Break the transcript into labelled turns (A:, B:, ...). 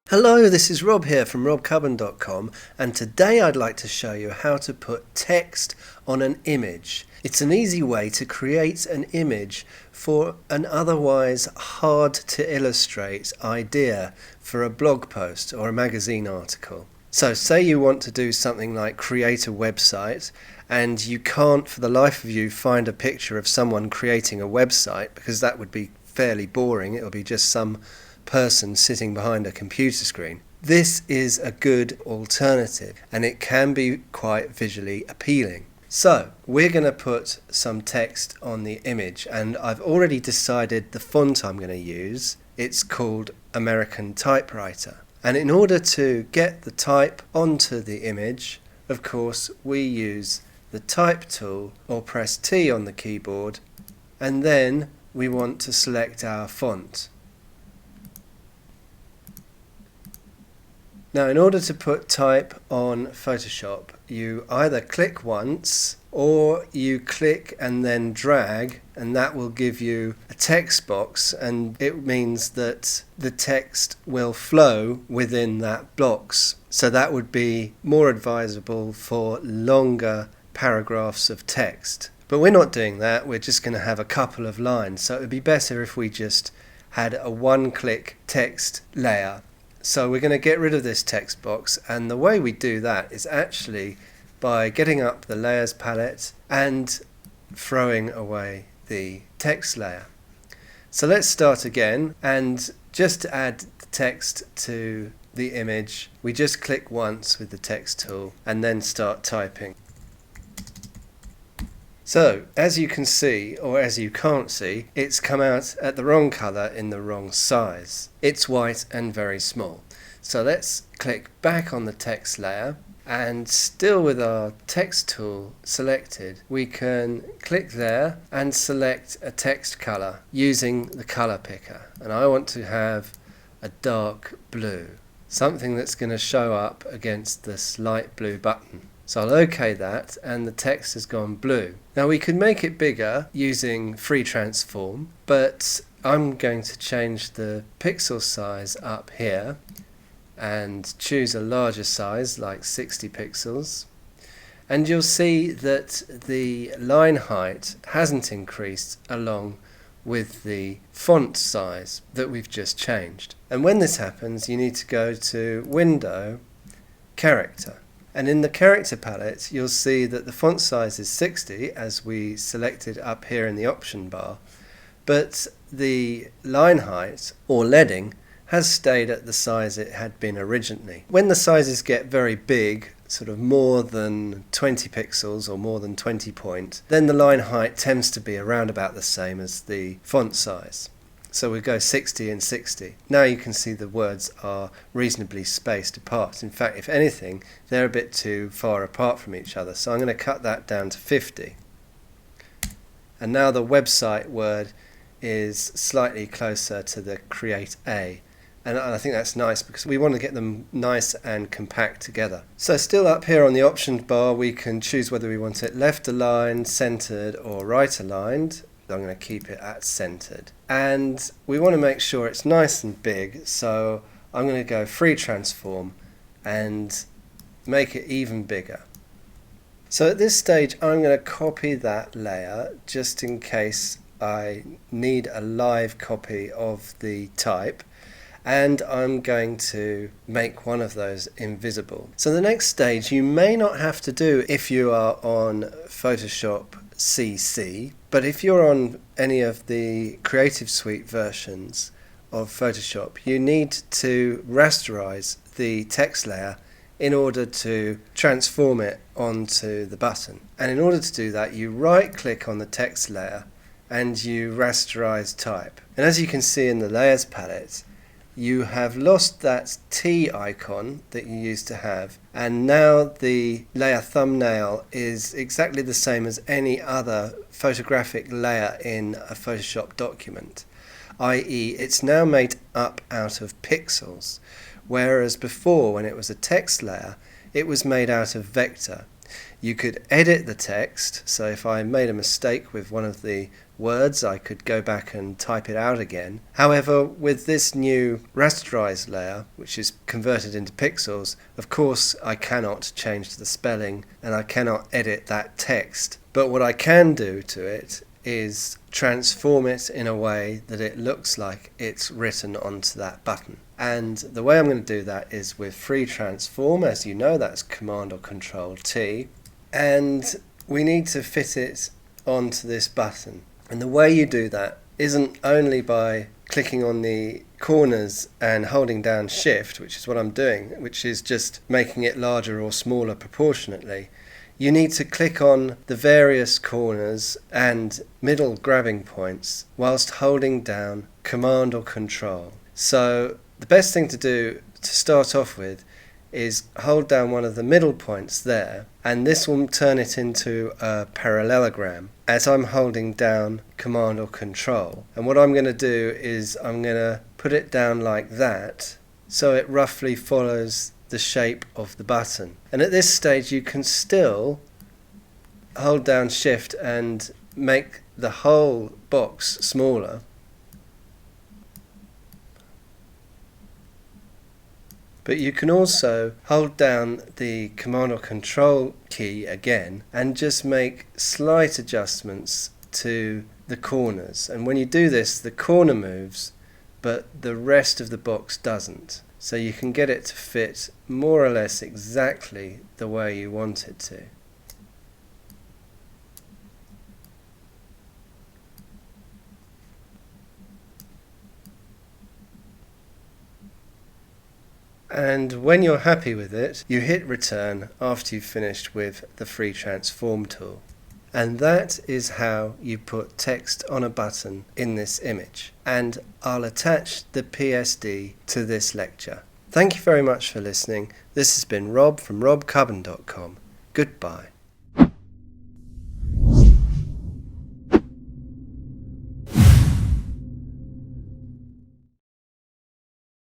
A: Hello, this is Rob here from robcubban.com, and today I'd like to show you how to put text on an image. It's an easy way to create an image for an otherwise hard to illustrate idea for a blog post or a magazine article. So say you want to do something like create a website and you can't for the life of you find a picture of someone creating a website because that would be fairly boring. It'll be just some person sitting behind a computer screen. This is a good alternative and it can be quite visually appealing. So we're going to put some text on the image, and I've already decided the font I'm going to use. It's called American Typewriter. And in order to get the type onto the image, of course, we use the type tool or press T on the keyboard, and then we want to select our font. Now, in order to put type on Photoshop, you either click once or you click and then drag, and that will give you a text box, and it means that the text will flow within that box. So that would be more advisable for longer paragraphs of text. But we're not doing that, we're just going to have a couple of lines, so it would be better if we just had a one-click text layer. So we're going to get rid of this text box, and the way we do that is actually by getting up the layers palette and throwing away the text layer. So let's start again, and just to add the text to the image, we just click once with the text tool and then start typing. So, as you can see, or as you can't see, it's come out at the wrong colour in the wrong size. It's white and very small. So let's click back on the text layer, and still with our text tool selected, we can click there and select a text colour using the colour picker. And I want to have a dark blue, something that's going to show up against this light blue button. So I'll OK that, and the text has gone blue. Now we could make it bigger using free transform, but I'm going to change the pixel size up here and choose a larger size like 60 pixels. And you'll see that the line height hasn't increased along with the font size that we've just changed. And when this happens, you need to go to Window, Character. And in the character palette, you'll see that the font size is 60, as we selected up here in the option bar, but the line height, or leading, has stayed at the size it had been originally. When the sizes get very big, sort of more than 20 pixels or more than 20 point, then the line height tends to be around about the same as the font size. So we go 60 and 60. Now you can see the words are reasonably spaced apart. In fact, if anything, they're a bit too far apart from each other. So I'm going to cut that down to 50. And now the website word is slightly closer to the create a. And I think that's nice because we want to get them nice and compact together. So still up here on the options bar, we can choose whether we want it left aligned, centered, or right aligned. I'm going to keep it at centered. And we want to make sure it's nice and big, so I'm going to go free transform and make it even bigger. So at this stage I'm going to copy that layer just in case I need a live copy of the type, and I'm going to make one of those invisible. So the next stage you may not have to do if you are on Photoshop CC, but if you're on any of the Creative Suite versions of Photoshop, you need to rasterize the text layer in order to transform it onto the button. And in order to do that, you right click on the text layer and you rasterize type. And as you can see in the layers palette, you have lost that T icon that you used to have, and now the layer thumbnail is exactly the same as any other photographic layer in a Photoshop document, i.e. it's now made up out of pixels, whereas before when it was a text layer it was made out of vector. You could edit the text, so if I made a mistake with one of the words, I could go back and type it out again. However, with this new rasterized layer, which is converted into pixels, of course I cannot change the spelling and I cannot edit that text. But what I can do to it is transform it in a way that it looks like it's written onto that button. And the way I'm going to do that is with free transform. As you know, that's Command or Control T. And we need to fit it onto this button. And the way you do that isn't only by clicking on the corners and holding down Shift, which is what I'm doing, which is just making it larger or smaller proportionately. You need to click on the various corners and middle grabbing points whilst holding down Command or Control. So the best thing to do to start off with is hold down one of the middle points there, and this will turn it into a parallelogram as I'm holding down Command or Control. And what I'm going to do is I'm going to put it down like that so it roughly follows the shape of the button. And at this stage you can still hold down Shift and make the whole box smaller. But you can also hold down the Command or Control key again and just make slight adjustments to the corners. And when you do this, the corner moves, but the rest of the box doesn't. So you can get it to fit more or less exactly the way you want it to. And when you're happy with it, you hit return after you've finished with the free transform tool. And that is how you put text on a button in this image. And I'll attach the PSD to this lecture. Thank you very much for listening. This has been Rob from robcubban.com. Goodbye.